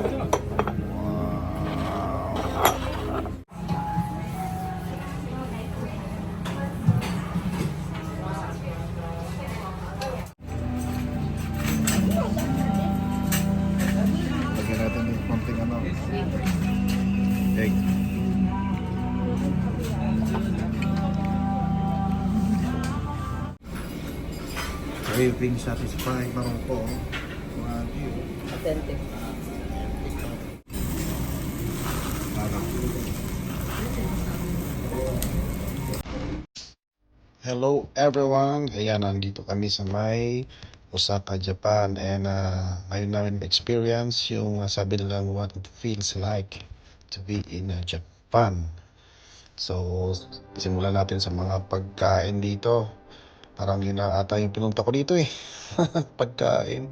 Lagyan natin yung konting ano, egg. Craving satisfying marungko. Wagyu. Authentic. Hello everyone! Ayan, nandito kami sa may Osaka, Japan, and ngayon namin experience yung sabi nilang what it feels like to be in Japan. So, simulan natin sa mga pagkain dito. Parang yun na ata yung pinunta ko dito eh. Pagkain.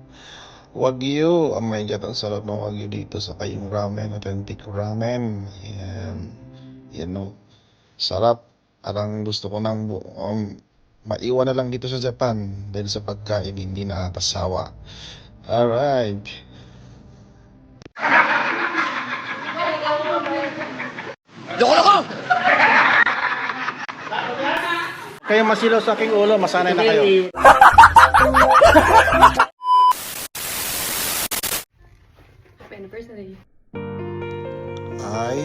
Wagyu. Oh my God, ang sarap ng wagyu dito sa kayong ramen. Authentic ramen. Yan. Yan o. Sarap. Parang gusto ko nang maiwan na lang dito sa Japan dahil sa pagkain hindi nakakasawa. Alright. Loko! Kayo masilaw sa aking ulo, masanay na kayo. Happy anniversary. Ay,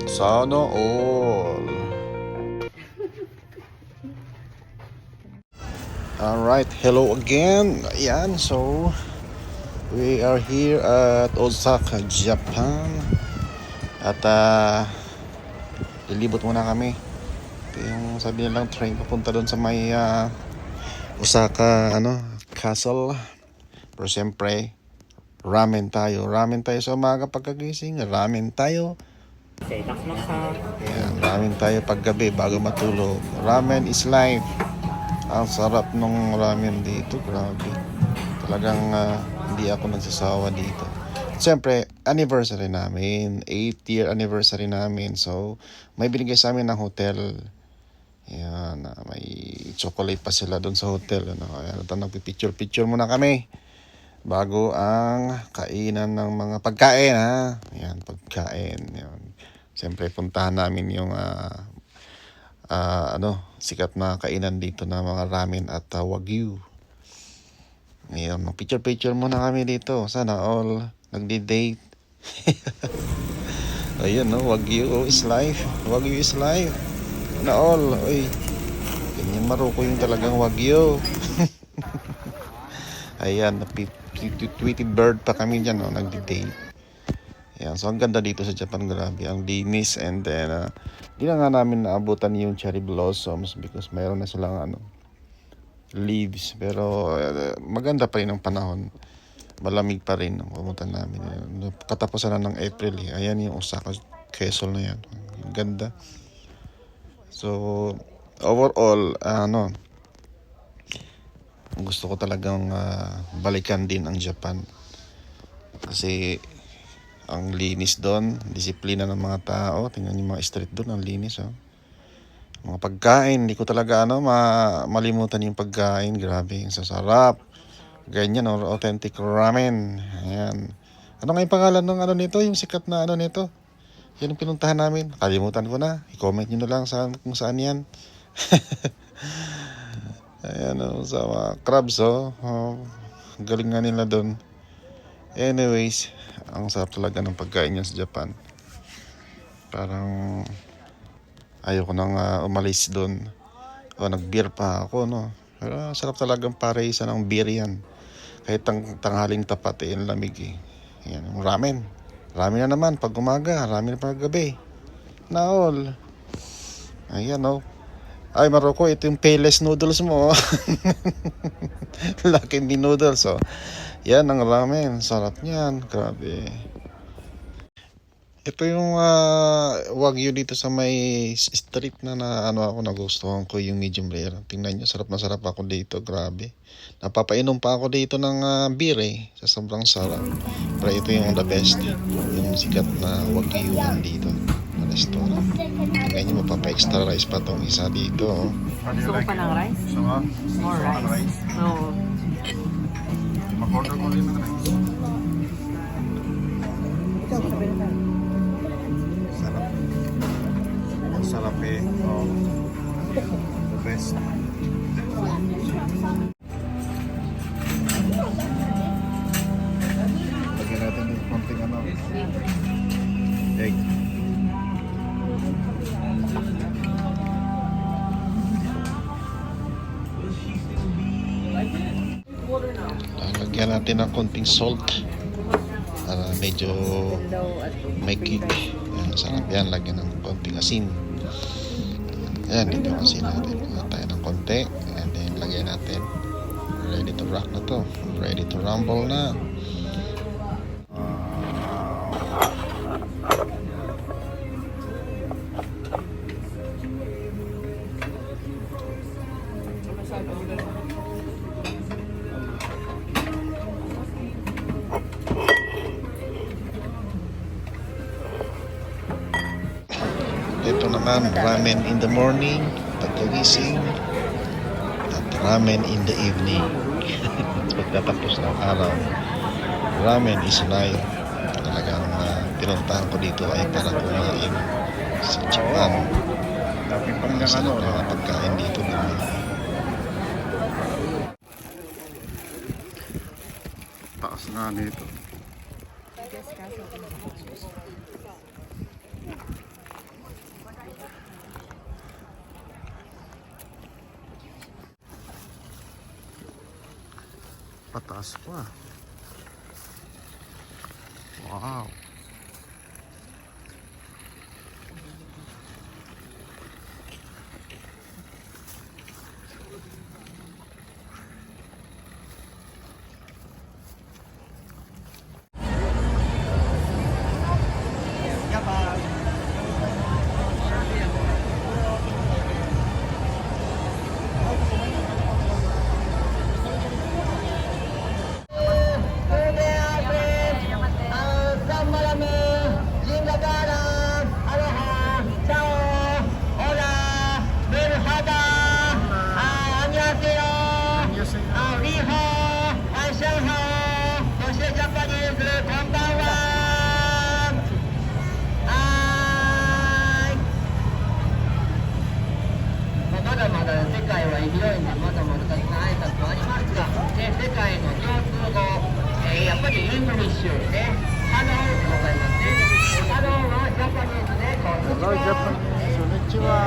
sana all. Alright, hello again. Ayan, so we are here at Osaka, Japan. At lilibot muna kami. Ito yung sabi nilang train papunta doon sa may Osaka Castle. Pero siyempre, ramen tayo sa umaga pagkagising. Ramen tayo. Ayan, ramen tayo paggabi bago matulog. Ramen is life. Ang sarap ng ramen dito, grabe. Talagang hindi ako nagsasawa dito. Siyempre, anniversary namin, 8th year anniversary namin. So, may binigay sa amin ng hotel. Yan, may chocolate pa sila doon sa hotel. Kaya nagpipicture-picture muna kami bago ang kainan ng mga pagkain, ha. Yan, pagkain. Yan. Siyempre, puntahan namin yung sikat na kainan dito na mga ramen at wagyu. Ngayon, picture muna kami dito. Sana all nagdi-date. Ayun, no, wagyu is life. Wagyu is life. Sana all. Oy, ganyan Maruko yung talagang wagyu. Ayan, Tweety bird pa kami dyan, no, nagdi-date. Ayan, so ang ganda dito sa Japan, grabe. Ang linis, and then di na nga namin naabutan yung cherry blossoms because mayroon na silang leaves. Pero maganda pa rin ang panahon. Malamig pa rin ang pumunta namin. Katapusan na ng April eh. Ayan yung Osaka Castle na yan. Ganda. So, overall, gusto ko talagang balikan din ang Japan. Kasi ang linis doon, disiplina ng mga tao. Tingnan yung mga street doon, ang linis, oh. Mga pagkain, hindi ko talaga malimutan yung pagkain. Grabe, ang sasarap. Ganyan, authentic ramen. Ayan. Ano nga yung pangalan ng nito? Yung sikat na nito? Yan yung pinuntahan namin. Kalimutan ko na. I-comment nyo na lang kung saan yan. Ayan, sa mga crabs, galing nga nila doon. Anyways, ang sarap talaga ng pagkain niya sa Japan. Parang ayoko nang umalis doon. Nag-beer pa ako, no. Pero sarap talagang pareisa ng beer yan. Kahit tanghaling tapat ang lamig eh. Yan, ramen. Ramen na naman pag umaga, ramen pag gabi. Na all. Ayan, no. Ay, Maruko, ito yung payless noodles mo. Lucky Me noodles, oh. Yan ang ramen, sarap niyan, grabe. Ito yung wagyu dito sa may street na ako nagustuhan ko yung medium rare. Tingnan niyo, sarap na sarap ako dito, grabe. Napapainom pa ako dito ng beer eh, sa sobrang sarap. Pero ito yung the best, yung sikat na wagyu dito na restaurant. Tingnan niyo, mapapa-extra rice pa tong isa dito. Oh. Gusto ko pa ng rice? More rice? No. Mag-order ko rin ng rice. kape. Oh. The best. Lagyan natin yung konting ano. Egg. Lagyan natin ng konting salt para medyo may kick. Yan, sarap yan. Lagyan ng konting asin. Yan, dito yung asin natin. Lagyan tayo ng konti. And then lagyan natin. Ready to rock na to. Ready to rumble na. Ito naman, ramen in the morning, pagkagising, at ramen in the evening. Pagtatapos ng araw, ramen is life. Talagang pinuntahan ko dito ay para kumain sa Japan. Sarap na mga pagkain dito. Taas nga dito. Pataas pa. Wow. Hello, Japan. Konnichiwa.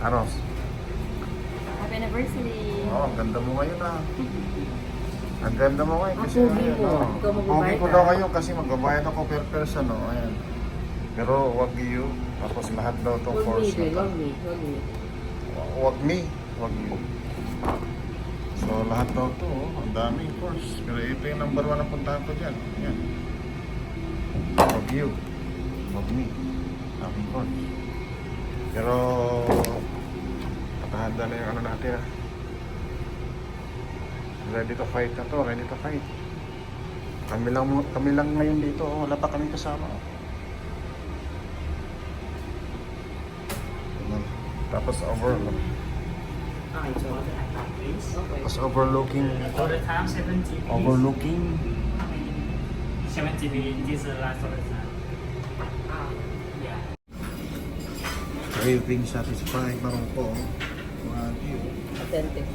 Aros. Happy anniversary. Oh, ang ganda mo ngayon ah. Ang ganda mo ngayon kasi Pogi mo. Ikaw magbabayad pogi ko ka. daw kayo kasi magbabayad ako per person, no? Ayan. Pero wag you, tapos lahat daw tong course na to. Wag me, wag you. So lahat daw to, ang daming course. Pero ito yung number 1 na puntahan ko dyan. Ayan. Wag you, wag me. Daming course. Pero patahanda na yung ano natin ah. Ready to fight na to, ready to fight. Kami lang ngayon dito, oh. Wala pa kami kasama. Tapos overlooking. For the time 70 Overlooking. 70 minutes, this is the last of the time. Yeah. Craving satisfied, marong po. Wag you. Authentic.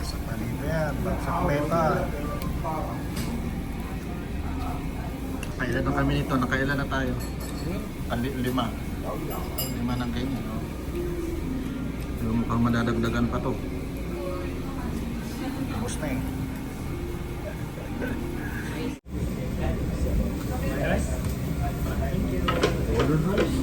Sa palito yan, sa peta. Nakailan na kami nito, nakailan na tayo. Lima ng ganyan, no? Pero mukhang madadagdagan pa to. Tapos na eh. Order rice.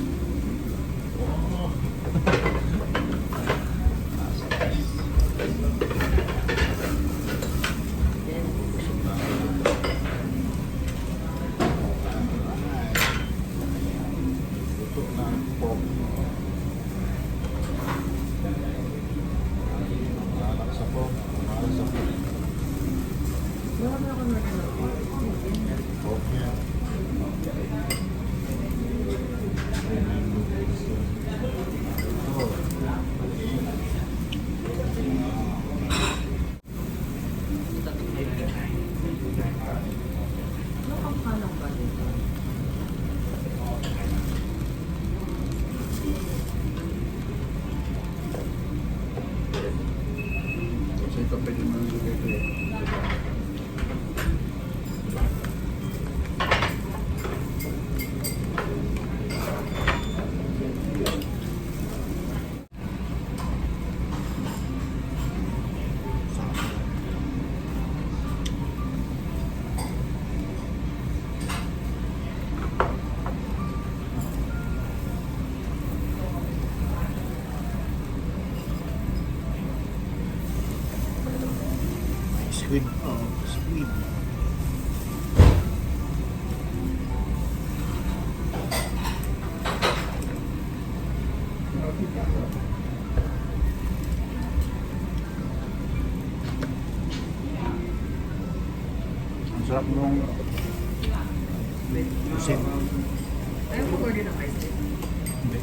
Squid. Oh, squid. Ang sarap nung pusit. Ayaw mo order ng ice cream? Hindi.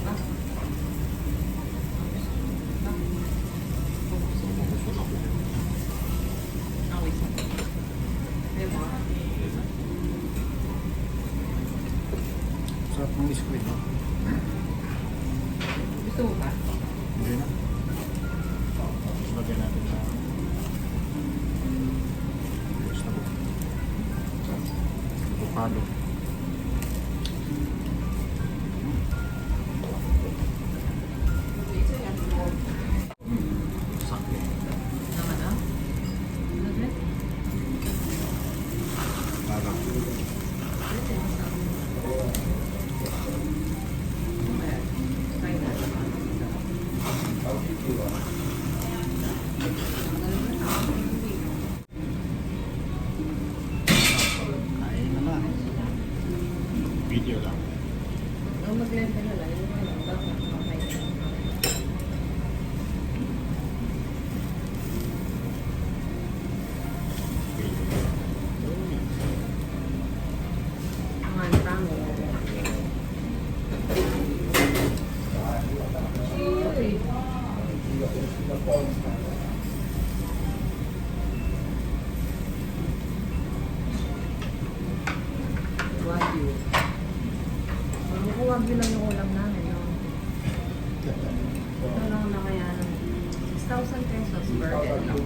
Ah. Ah, wait. Ayaw mo? Sarap ng squid, no? Gusto mo ba? Hindi na. Lagyan natin sa avocado. Sakto. Naman na? Okay. Parang kain na lang. Video lang. Ang mag-blend ka na lang, yung mga lang, dapat makain. Ang tango. Uy! Wagyu. Wagyu lang yung ulam namin, no? Ito lang na kaya ng 6,000 pesos per head lang.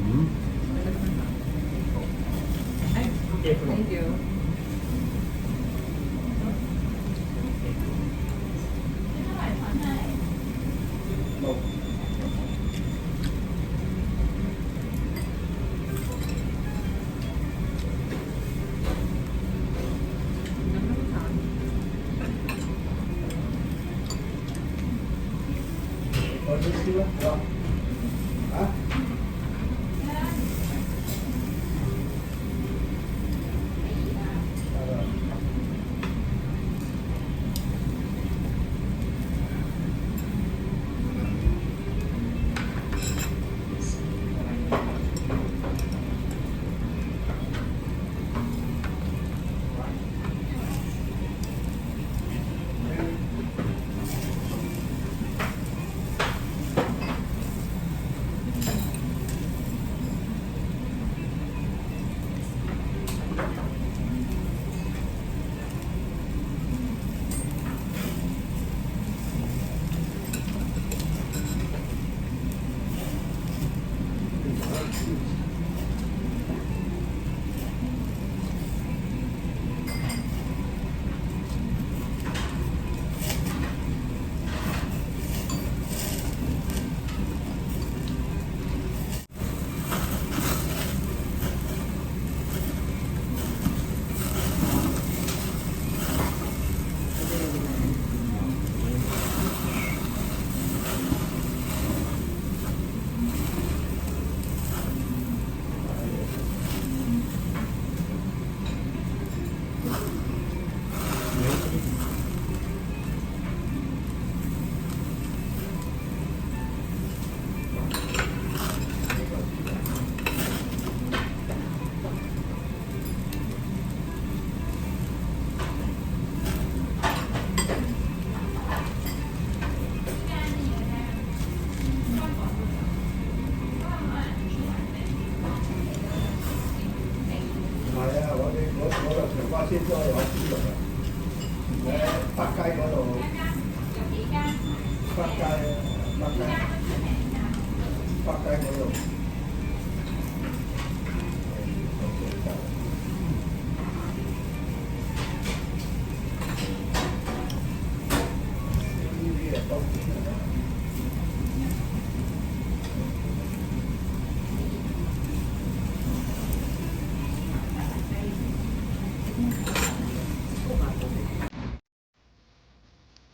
Hmm. Thank you.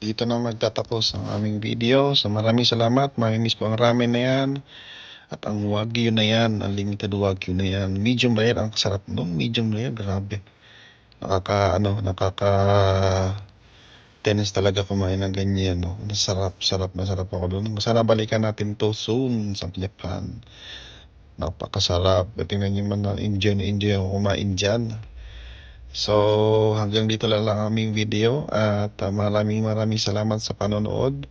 Dito na magtatapos ang aming video. So maraming salamat. Mamimis ko ang ramen na yan. At ang wagyu na yan, unlimited wagyu na yan. Medium rare, ang sarap nung medium rare. Grabe. Nakaka tennis talaga kumain ng ganyan. No? Sarap na sarap ako doon. Sana balikan natin to soon sa Japan. Napakasarap. Tingnan nyo man na enjoy ako kumain dyan. So, hanggang dito lang ang aming video at maraming salamat sa panonood.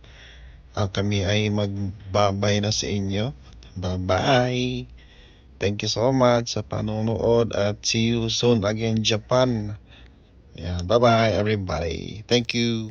Kami ay magbabay na sa inyo. Bye-bye! Thank you so much sa panonood at see you soon again, Japan. Yeah, bye-bye everybody. Thank you.